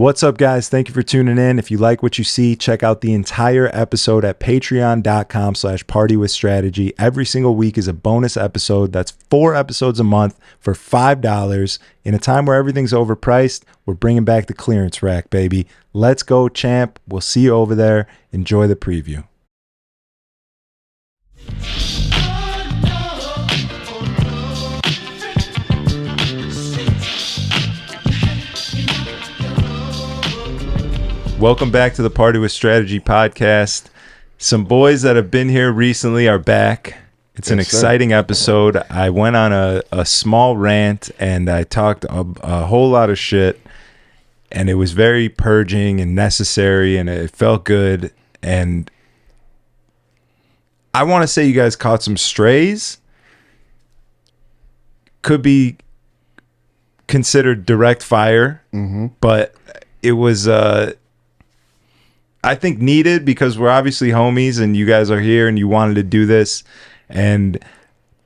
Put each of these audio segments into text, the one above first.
What's up, guys? Thank you for tuning in. If you like what you see, check out the entire episode at patreon.com/partywithstrategy. Every single week is a bonus episode. That's 4 episodes a month for $5. In a time where everything's overpriced, we're bringing back the clearance rack, baby. Let's go, champ. We'll see you over there. Enjoy the preview. Welcome back to the Party with Strategy podcast. Some boys that have been here recently are back. It's an exciting episode. I went on a small rant and I talked a whole lot of shit, and it was very purging and necessary, and it felt good. And I want to say you guys caught some strays. Could be considered direct fire, but it was I think needed, because we're obviously homies and you guys are here and you wanted to do this and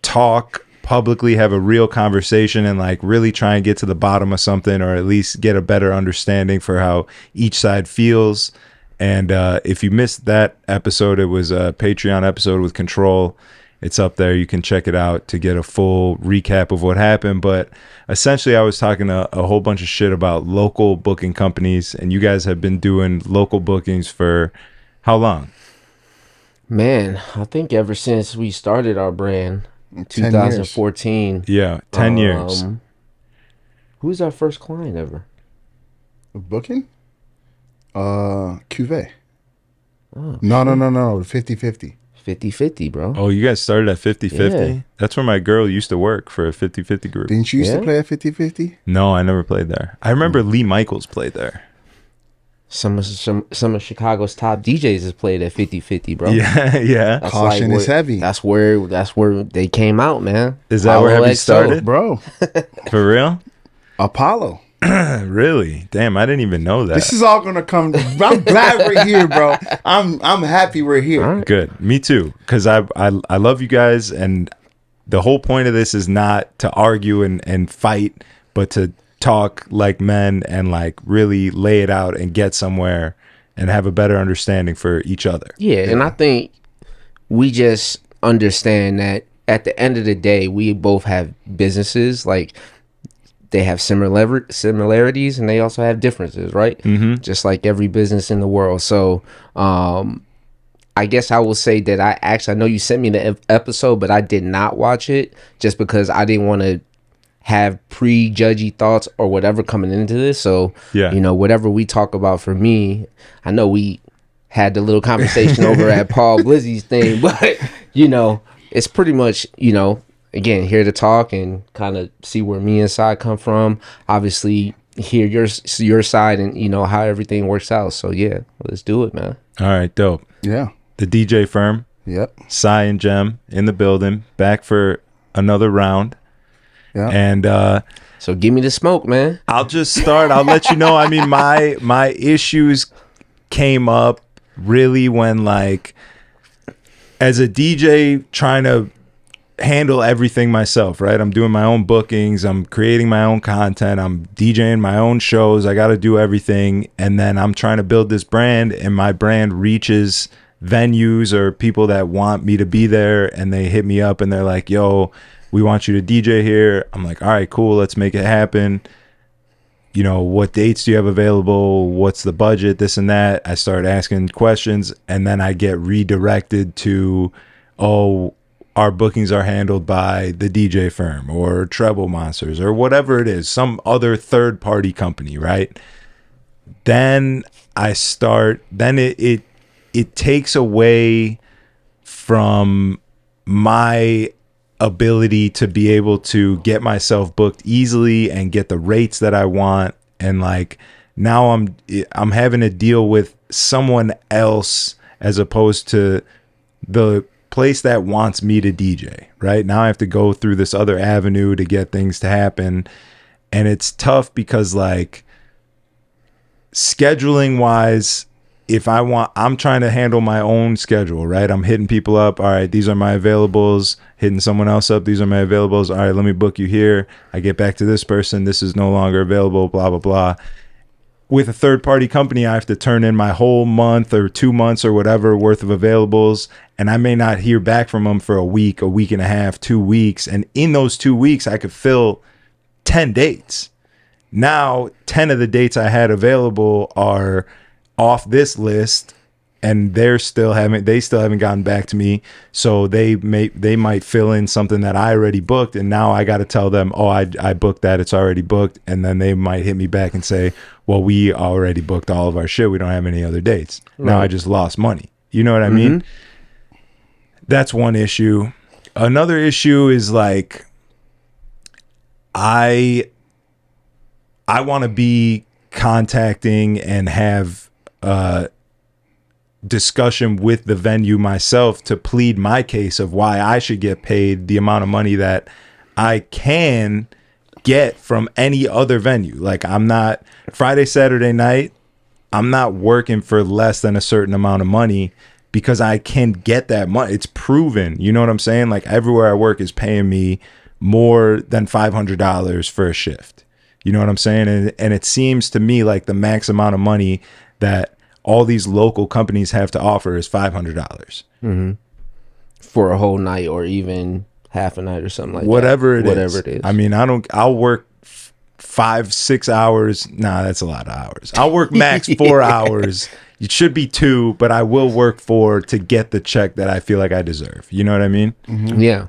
talk publicly, have a real conversation, and like really try and get to the bottom of something, or at least get a better understanding for how each side feels. And if you missed that episode, it was a Patreon episode with Control. It's up there. You can check it out to get a full recap of what happened. But essentially, I was talking a whole bunch of shit about local booking companies, and you guys have been doing local bookings for how long? Man, I think ever since we started our brand, 2014. Yeah, 10 years. Who's our first client ever? Booking? Cuvée. Oh, no, 50-50. 50-50, bro. Oh, you guys started at 50-50? Yeah. That's where my girl used to work, for a 50-50 group. Didn't you used to play at 50-50? No, I never played there. I remember Lee Michaels played there. Some of Chicago's top DJs has played at 50-50, bro. Yeah. That's Caution is heavy. That's where they came out, man. Is that where Heavy started? Bro. For real? Apollo. Really? Damn, I didn't even know that. This is all gonna come. I'm glad we're here, bro. I'm happy we're here. Right. Good. Me too. Because I love you guys, and the whole point of this is not to argue and fight, but to talk like men and like really lay it out and get somewhere and have a better understanding for each other. Yeah, and I think we just understand that at the end of the day, we both have businesses. Like, they have similarities and they also have differences, right? Just like every business in the world. So I guess I will say that I know you sent me the episode, but I did not watch it just because I didn't want to have prejudgy thoughts or whatever coming into this. So, you know, whatever we talk about, for me, I know we had the little conversation over at Paul Blizzy's thing, but, you know, it's pretty much, you know, again, here to talk and kind of see where me and Sai come from. Obviously, hear your side and, you know, how everything works out. So, yeah, let's do it, man. All right, dope. Yeah. The DJ firm. Yep. Sai and Jem in the building, back for another round. Yeah. And so give me the smoke, man. I'll just start. I'll let you know. I mean, my issues came up really when, like, as a DJ trying to handle everything myself, right? I'm doing my own bookings, I'm creating my own content, I'm DJing my own shows, I got to do everything, and then I'm trying to build this brand, and my brand reaches venues or people that want me to be there, and they hit me up and they're like, yo, we want you to DJ here. I'm like, all right, cool, let's make it happen. You know, what dates do you have available? What's the budget? This and that. I start asking questions, and then I get redirected to, oh, our bookings are handled by the DJ firm or Treble Monsters or whatever it is, some other third party company, right? Then it takes away from my ability to be able to get myself booked easily and get the rates that I want. And like, now I'm having to deal with someone else as opposed to the place that wants me to DJ, right? Now I have to go through this other avenue to get things to happen. And it's tough because, like, scheduling wise, I'm trying to handle my own schedule, right? I'm hitting people up. All right, these are my availables. Hitting someone else up. These are my availables. All right, let me book you here. I get back to this person. This is no longer available, blah, blah, blah. with a third party company, I have to turn in my whole month or 2 months or whatever worth of availables. And I may not hear back from them for a week and a half, 2 weeks. And in those 2 weeks, I could fill 10 dates. Now, 10 of the dates I had available are off this list, and they still haven't gotten back to me. So they might fill in something that I already booked, and now I got to tell them, oh, I booked that, it's already booked. And then they might hit me back and say, well, we already booked all of our shit, we don't have any other dates. Right. Now I just lost money. You know what I mean? That's one issue. Another issue is like, I want to be contacting and have discussion with the venue myself to plead my case of why I should get paid the amount of money that I can get from any other venue. Like, I'm not Friday, Saturday night, I'm not working for less than a certain amount of money because I can get that money. It's proven. You know what I'm saying? Like, everywhere I work is paying me more than $500 for a shift. You know what I'm saying? And it seems to me like the max amount of money that all these local companies have to offer is $500 for a whole night, or even half a night, or something like whatever that. Whatever it is. I mean, I'll work 5-6 hours. Nah, that's a lot of hours. I'll work max 4 hours. It should be 2, but I will work 4 to get the check that I feel like I deserve. You know what I mean? Yeah.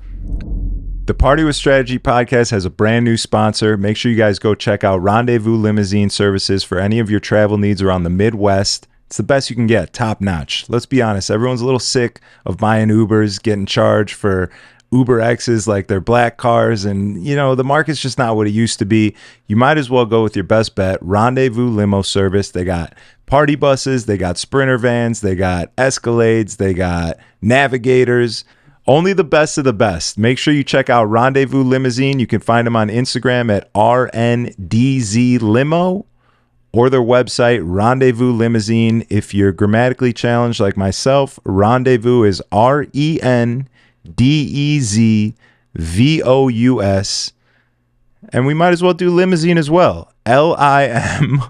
The Party with Strategy podcast has a brand new sponsor. Make sure you guys go check out Rendezvous Limousine Services for any of your travel needs around the Midwest. It's the best you can get, top notch. Let's be honest, everyone's a little sick of buying Ubers, getting charged for Uber X's like they're black cars, and you know, the market's just not what it used to be. You might as well go with your best bet, Rendezvous Limo Service. They got party buses, they got Sprinter vans, they got Escalades, they got Navigators. Only the best of the best. Make sure you check out Rendezvous Limousine. You can find them on Instagram at RNDZ Limo, or their website, Rendezvous Limousine. If you're grammatically challenged like myself, rendezvous is RENDEZVOUS. And we might as well do limousine as well. LIMOUSINE.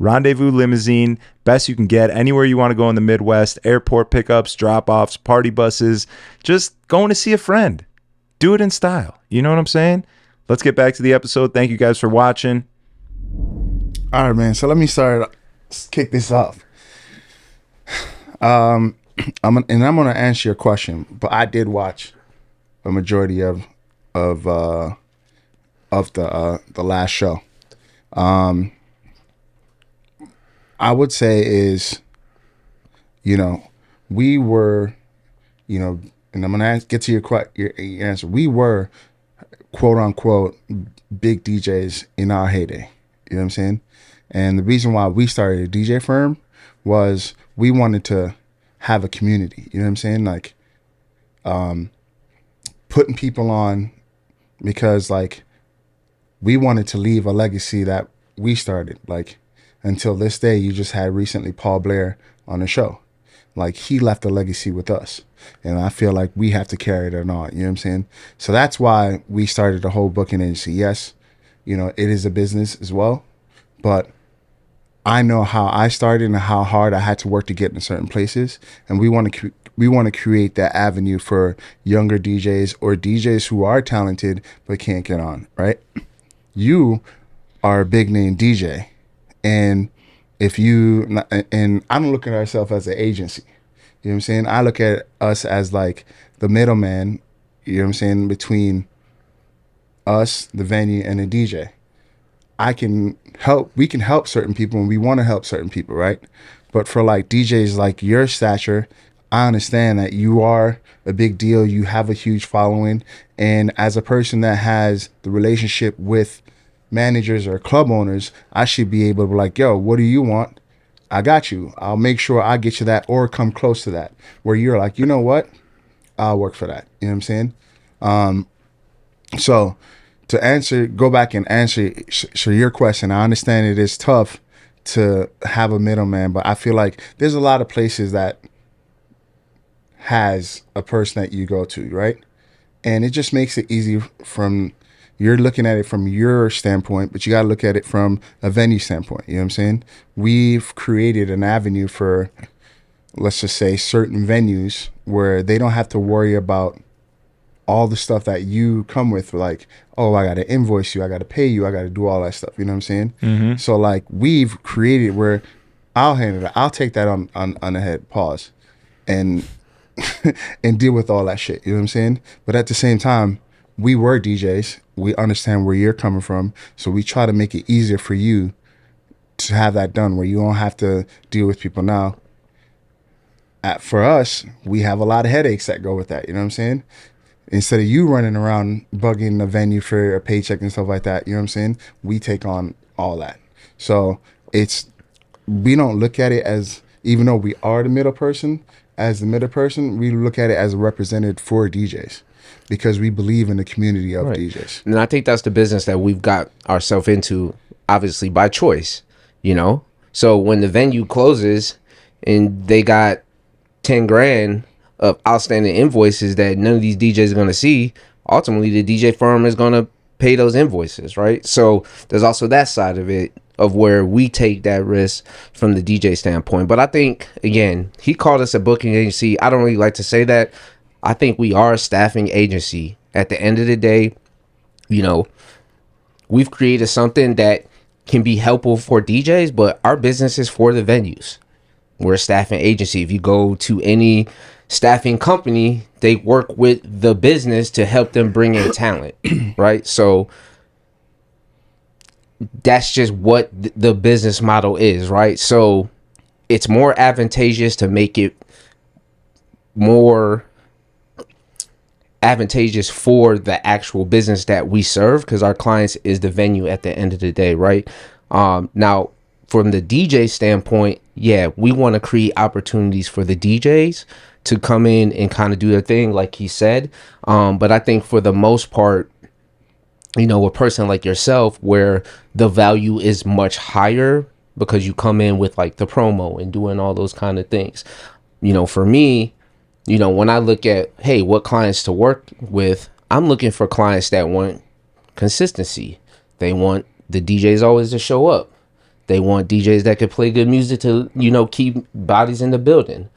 Rendezvous Limousine, best you can get anywhere you want to go in the Midwest. Airport pickups, drop-offs, party buses, just going to see a friend. Do it in style. You know what I'm saying? Let's get back to the episode. Thank you guys for watching. All right, man. So let me kick this off. I'm going to answer your question, but I did watch a majority of the last show. I would say is, we were, and I'm going to get to your answer. We were, quote unquote, big DJs in our heyday. You know what I'm saying? And the reason why we started a DJ firm was we wanted to have a community. You know what I'm saying? Like, putting people on because, like, we wanted to leave a legacy that we started. Like, until this day, you just had recently Paul Blair on the show. Like, he left a legacy with us. And I feel like we have to carry it on. You know what I'm saying? So that's why we started the whole booking agency. Yes, it is a business as well. But I know how I started and how hard I had to work to get in certain places. And we want to create that avenue for younger DJs or DJs who are talented but can't get on, right? You are a big name DJ. And I don't look at ourselves as an agency. You know what I'm saying? I look at us as like the middleman, you know what I'm saying, between us, the venue, and the DJ. We can help certain people and we want to help certain people, right? But for like DJs like your stature, I understand that you are a big deal. You have a huge following. And as a person that has the relationship with managers or club owners, I should be able to be like, yo, what do you want? I got you. I'll make sure I get you that or come close to that, where you're like, you know what? I'll work for that. You know what I'm saying? So to go back and answer your question, I understand it is tough to have a middleman, but I feel like there's a lot of places that has a person that you go to, right? And it just makes it easy from you're looking at it from your standpoint, but you got to look at it from a venue standpoint. You know what I'm saying? We've created an avenue for, let's just say, certain venues where they don't have to worry about all the stuff that you come with, like, oh, I got to invoice you, I got to pay you, I got to do all that stuff. You know what I'm saying? Mm-hmm. So like we've created where I'll handle it. I'll take that on the head, pause, and and deal with all that shit. You know what I'm saying? But at the same time, we were DJs. We understand where you're coming from, so we try to make it easier for you to have that done, where you don't have to deal with people now. For us, we have a lot of headaches that go with that. You know what I'm saying? Instead of you running around bugging the venue for a paycheck and stuff like that, you know what I'm saying? We take on all that. So we don't look at it as, even though we are the middle person, we look at it as a representative for DJs because we believe in the community of DJs. And I think that's the business that we've got ourselves into, obviously by choice, you know? So when the venue closes and they got 10 grand of outstanding invoices that none of these DJs are going to see, ultimately the DJ firm is going to pay those invoices, right? So there's also that side of it, of where we take that risk from the DJ standpoint. But I think, again, he called us a booking agency. I don't really like to say that. I think we are a staffing agency. At the end of the day, you know, we've created something that can be helpful for DJs, but our business is for the venues. We're a staffing agency. If you go to any staffing company, they work with the business to help them bring in talent, right? So that's just what the business model is, right? So it's more advantageous to make it more advantageous for the actual business that we serve, because our clients is the venue at the end of the day, right? Now, from the DJ standpoint, yeah, we want to create opportunities for the DJs to come in and kind of do their thing, like he said. But I think for the most part, you know, a person like yourself, where the value is much higher because you come in with like the promo and doing all those kind of things. You know, for me, you know, when I look at, hey, what clients to work with, I'm looking for clients that want consistency. They want the DJs always to show up. They want DJs that could play good music to, you know, keep bodies in the building.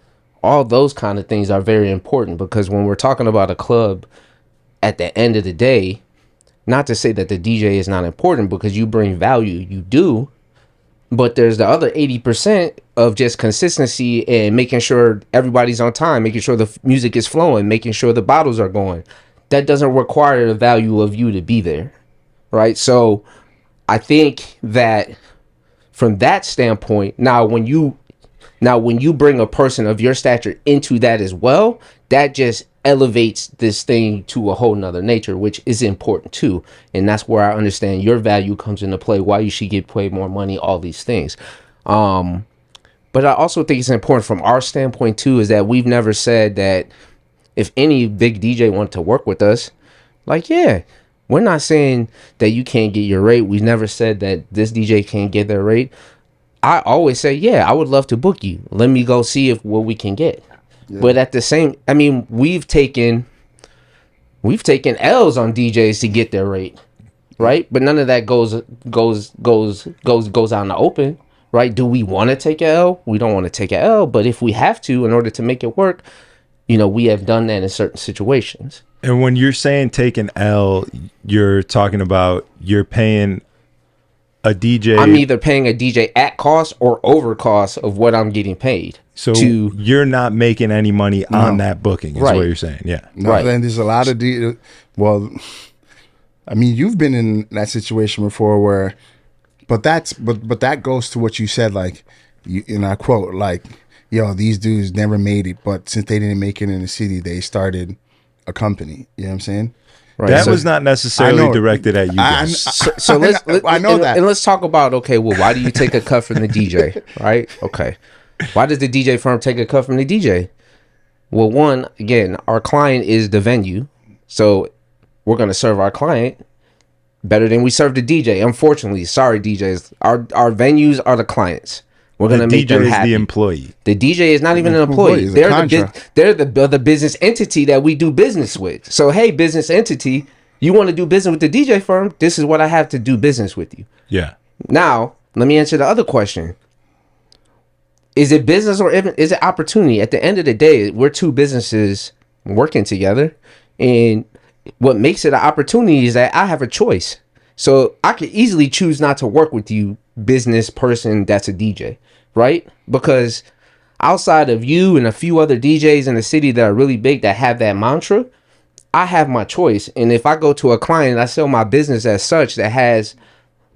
All those kind of things are very important, because when we're talking about a club, at the end of the day, not to say that the DJ is not important, because you bring value, you do, but there's the other 80% of just consistency and making sure everybody's on time, making sure the music is flowing, making sure the bottles are going. That doesn't require the value of you to be there, right? So I think that from that standpoint, now when you bring a person of your stature into that as well, that just elevates this thing to a whole nother nature, which is important too. And that's where I understand your value comes into play, why you should get paid more money, all these things. But I also think it's important from our standpoint too, is that we've never said that if any big DJ wanted to work with us, like, yeah, we're not saying that you can't get your rate. We've never said that this DJ can't get their rate. I always say, yeah, I would love to book you. Let me go see what we can get. Yeah. But at the same, I mean, we've taken L's on DJs to get their rate, right? But none of that goes out in the open, right? Do we want to take an L? We don't want to take an L, but if we have to, in order to make it work, you know, we have done that in certain situations. And when you're saying take an L, you're talking about you're paying a DJ. I'm either paying a DJ at cost or over cost of what I'm getting paid. So you're not making any money on that booking, is what you're saying. Yeah. No, right. Then there's a lot of well, I mean, you've been in that situation before where, but that goes to what you said, like, and I quote, like, yo, these dudes never made it, but since they didn't make it in the city, they started a company. You know what I'm saying? Right. That was not necessarily directed at you guys. So let's talk about, okay, well, why do you take a cut from the DJ, right? Okay. Why does the DJ firm take a cut from the DJ? Well, one, again, our client is the venue, so we're going to serve our client better than we serve the DJ. Unfortunately, sorry, DJs, our venues are the clients. We're going to make them happy. The employee. The DJ is not even an employee. They're the business entity that we do business with. So, hey, business entity, You want to do business with the DJ firm? This is what I have to do business with you. Yeah. Now, let me answer the other question. Is it business or is it opportunity? At the end of the day, we're two businesses working together. And what makes it an opportunity is that I have a choice. So I could easily choose not to work with you, business person that's a DJ, right? Because outside of you and a few other DJs in the city that are really big that have that mantra, I have my choice. And if I go to a client, I sell my business as such that has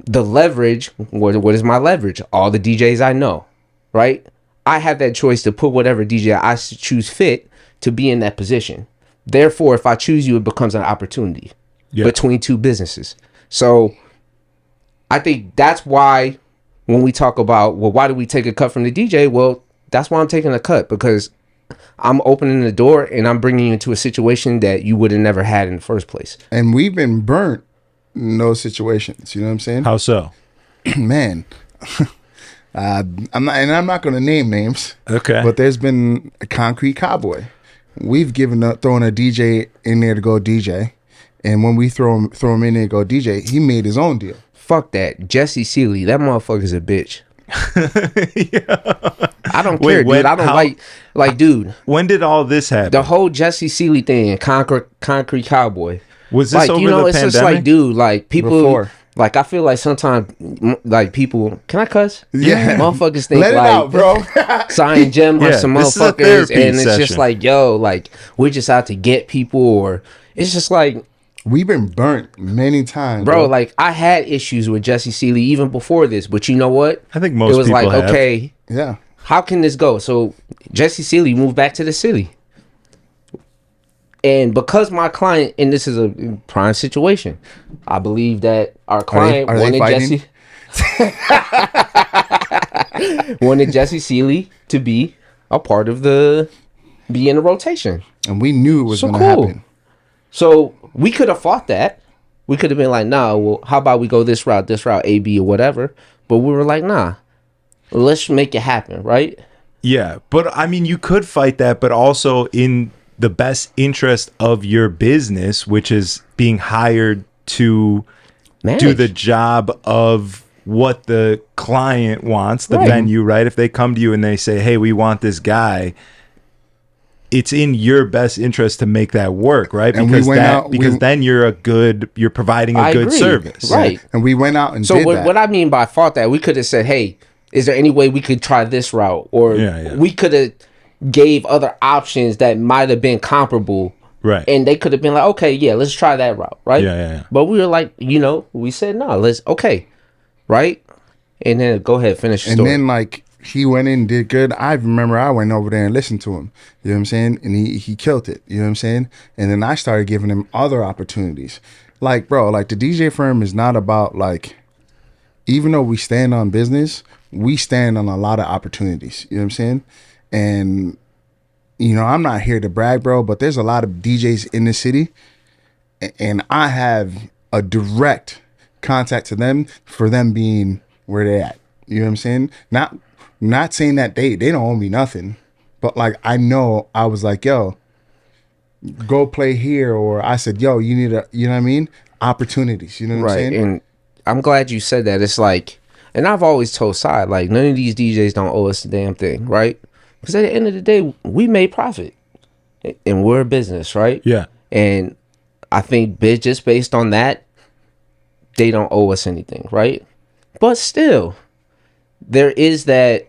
the leverage. What is my leverage? All the DJs I know, right? I have that choice to put whatever DJ I choose fit to be in that position. Therefore, if I choose you, it becomes an opportunity between two businesses. So I think that's why when we talk about, well, why do we take a cut from the DJ? Well, that's why I'm taking a cut, because I'm opening the door and I'm bringing you into a situation that you would have never had in the first place. And we've been burnt in those situations. You know what I'm saying? How so? Man, I'm not going to name names. Okay. But there's been a Concrete Cowboy. We've thrown a DJ in there to go DJ, and when we throw him in there to go DJ, he made his own deal. Fuck that, Jesse Seeley. That motherfucker's a bitch. Yeah. I don't care, dude. I don't like, dude. When did all this happen? The whole Jesse Seeley thing, Concrete Cowboy. Was this like, over you know, the it's pandemic? just like, dude, like people. Before. Like, I feel like sometimes, like, people... Can I cuss? Yeah. Motherfuckers think, Let it like... out, bro. Sign Gem or some this is a motherfuckers, therapy and it's session. just like, yo, like, we're just out to get people, or... It's just like... We've been burnt many times, Bro, like, I had issues with Jesse Seeley even before this, but you know what? I think most it was people like, have. okay, Yeah. how can this go? So, Jesse Seeley moved back to the city. And because my client, and this is a prime situation, I believe that our client are they wanted wanted Jesse Seeley to be a part of be in the rotation. And we knew it was So going to cool. happen. So we could have fought that. We could have been like, nah, well, how about we go this route, A, B, or whatever. But we were like, nah, let's make it happen, right? Yeah, but I mean, you could fight that, but also in the best interest of your business, which is being hired to Manage. do the job of what the client wants, the Right. venue, right? If they come to you and they say, hey, we want this guy, it's in your best interest to make that work, right? And Because we went out- because then you're providing a I good agree. service. Right. And we went out and So did that. what I mean by fought that, we could have said, hey, is there any way we could try this route? Or we could have gave other options that might have been comparable. Right. And they could have been like, okay, yeah, let's try that route, right? Yeah. But we were like, we said, no, okay, right? And then go ahead, finish the And story. then like he went in and did good. I remember I went over there and listened to him. You know what I'm saying? And he killed it. You know what I'm saying? And then I started giving him other opportunities. Like, bro, like the DJ firm is not about like, even though we stand on business, we stand on a lot of opportunities. You know what I'm saying? And I'm not here to brag, bro, but there's a lot of DJs in the city, and I have a direct contact to them for them being where they're at. You know what I'm saying? Not saying that they don't owe me nothing, but like I know I was like, yo, go play here, or I said, yo, you need you know what I mean? Opportunities. You know what I'm saying? And I'm glad you said that. It's like, and I've always told Side, like, none of these DJs don't owe us a damn thing, right? Because at the end of the day, we made profit, and we're a business, right? Yeah. And I think just based on that, they don't owe us anything, right? But still, there is that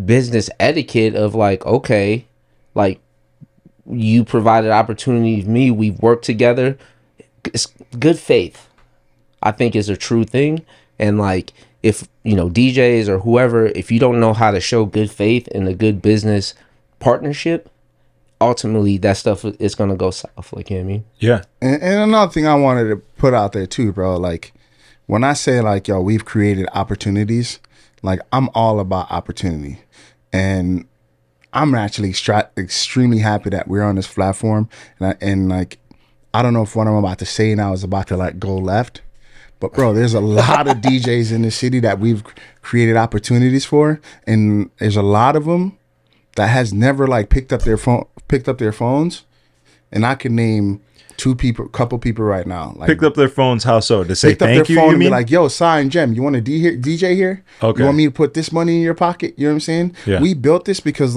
business etiquette of like, okay, like you provided opportunity to me, we've worked together. It's good faith, I think, is a true thing. And like, if DJs or whoever, if you don't know how to show good faith in a good business partnership, ultimately that stuff is gonna go south. Like, you know what I mean? Yeah. And another thing I wanted to put out there too, bro, like when I say like, yo, we've created opportunities, like I'm all about opportunity. And I'm actually extremely happy that we're on this platform. And like, I don't know if what I'm about to say now is about to like go left, but bro, there's a lot of DJs in the city that we've created opportunities for. And there's a lot of them that has never like picked up their phones. And I can name couple people right now. Like, Picked up their phones, how so? To say picked up thank their you, phone you and be mean? like, "Yo, Sai and Jem, you want to DJ here? Okay. You want me to put this money in your pocket?" You know what I'm saying? Yeah. We built this because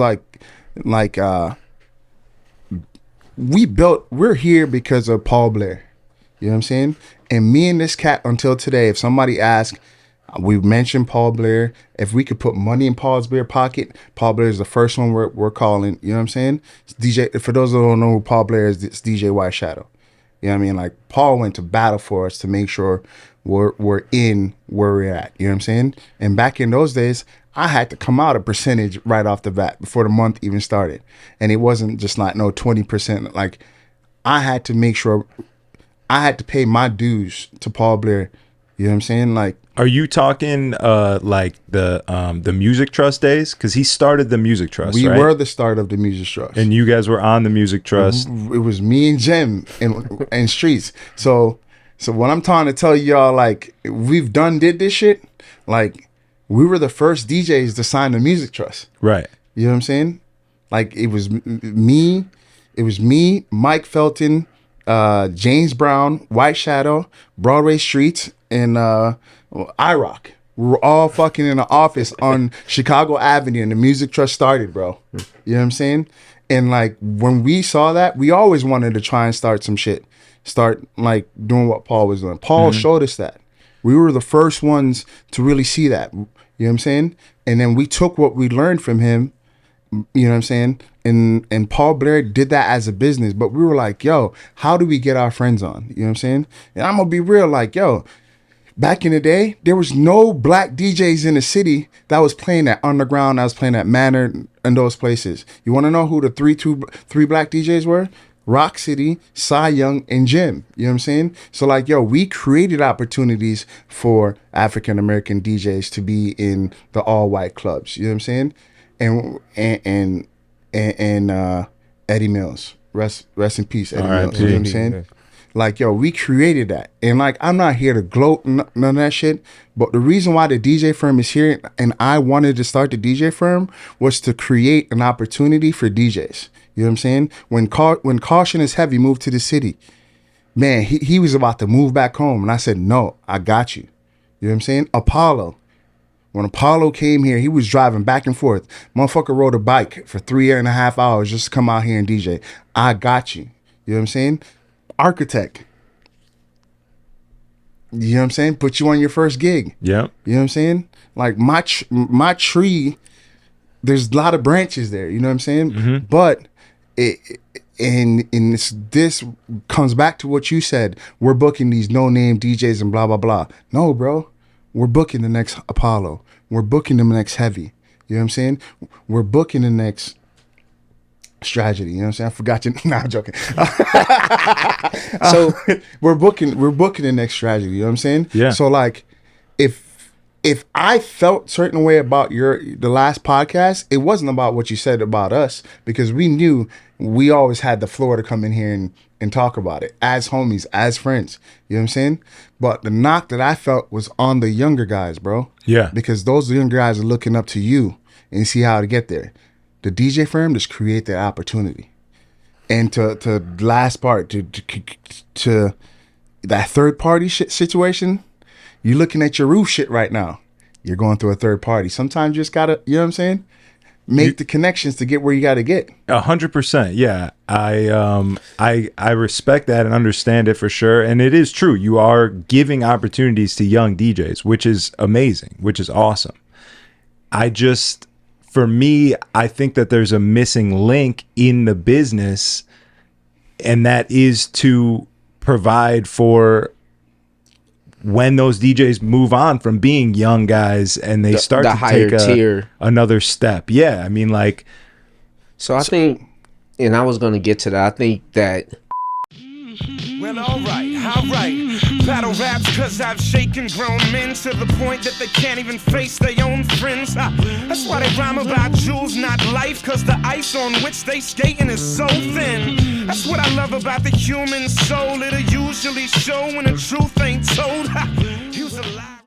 we're here because of Paul Blair. You know what I'm saying? And me and this cat until today, if somebody asks, we mentioned Paul Blair. If we could put money in Paul Blair's pocket, Paul Blair is the first one we're calling. You know what I'm saying? It's DJ. For those that don't know who Paul Blair is, it's DJ White Shadow. You know what I mean? Like, Paul went to battle for us to make sure we're in where we're at. You know what I'm saying? And back in those days, I had to come out a percentage right off the bat before the month even started. And it wasn't just like no 20%. Like, I had to make sure I had to pay my dues to Paul Blair. You know what I'm saying? Like, Are you talking like the Music Trust days? Because he started the Music Trust, we right? were the start of the Music Trust. And you guys were on the Music Trust. It was me and Jim and Streets. So what I'm trying to tell y'all, like, did this shit. Like, we were the first DJs to sign the Music Trust. Right. You know what I'm saying? Like, it was me, Mike Felton, James Brown, White Shadow, Broadway Streets, and IROC. We were all fucking in the office on Chicago Avenue, and the Music Trust started, bro. You know what I'm saying? And like, when we saw that, we always wanted to try and start some shit. Start like doing what Paul was doing. Paul showed us that. We were the first ones to really see that. You know what I'm saying? And then we took what we learned from him. You know what I'm saying? And Paul Blair did that as a business, but we were like, yo, how do we get our friends on? You know what I'm saying? And I'm gonna be real, like, yo, back in the day, there was no black DJs in the city that was playing at Underground, that was playing at Manor and those places. You want to know who the three black DJs were? Rock City, Cy Young, and Jim. You know what I'm saying? So like, yo, we created opportunities for African American DJs to be in the all white clubs. You know what I'm saying? And Eddie Mills, rest in peace, Eddie Mills. You know what I'm saying? Yeah. Like, yo, we created that. And like, I'm not here to gloat none of that shit, but the reason why the DJ firm is here and I wanted to start the DJ firm was to create an opportunity for DJs. You know what I'm saying? When Caution is Heavy moved to the city, man, he was about to move back home. And I said, no, I got you. You know what I'm saying? Apollo. When Apollo came here, he was driving back and forth. Motherfucker rode a bike for 3.5 hours just to come out here and DJ. I got you. You know what I'm saying? Architect. You know what I'm saying? Put you on your first gig. Yeah. You know what I'm saying? Like, my tree, there's a lot of branches there. You know what I'm saying? Mm-hmm. But this comes back to what you said. We're booking these no-name DJs and blah, blah, blah. No, bro. We're booking the next Apollo. We're booking the next Heavy. You know what I'm saying? We're booking the next Strategy. You know what I'm saying? I forgot you. Nah, I'm joking. So we're booking the next Strategy. You know what I'm saying? Yeah. So like, if I felt certain way about the last podcast, it wasn't about what you said about us, because we knew we always had the floor to come in here and talk about it as homies, as friends. You know what I'm saying? But the knock that I felt was on the younger guys, bro. Yeah. Because those younger guys are looking up to you and see how to get there. The DJ firm just create that opportunity. And to last part, to that third party situation, you're looking at your roof shit right now. You're going through a third party. Sometimes you just gotta, you know what I'm saying? Make the connections to get where you gotta get. 100%. Yeah. I respect that and understand it for sure. And it is true. You are giving opportunities to young DJs, which is amazing, which is awesome. For me, I think that there's a missing link in the business, and that is to provide for when those DJs move on from being young guys and they start to take another step. Yeah, I mean, like. So I think, and I was going to get to that, I think that. Well, all right. Battle raps cause I've shaken grown men to the point that they can't even face their own friends. That's why they rhyme about jewels, not life, cause the ice on which they skating is so thin. That's what I love about the human soul. It'll usually show when the truth ain't told. Use a lie.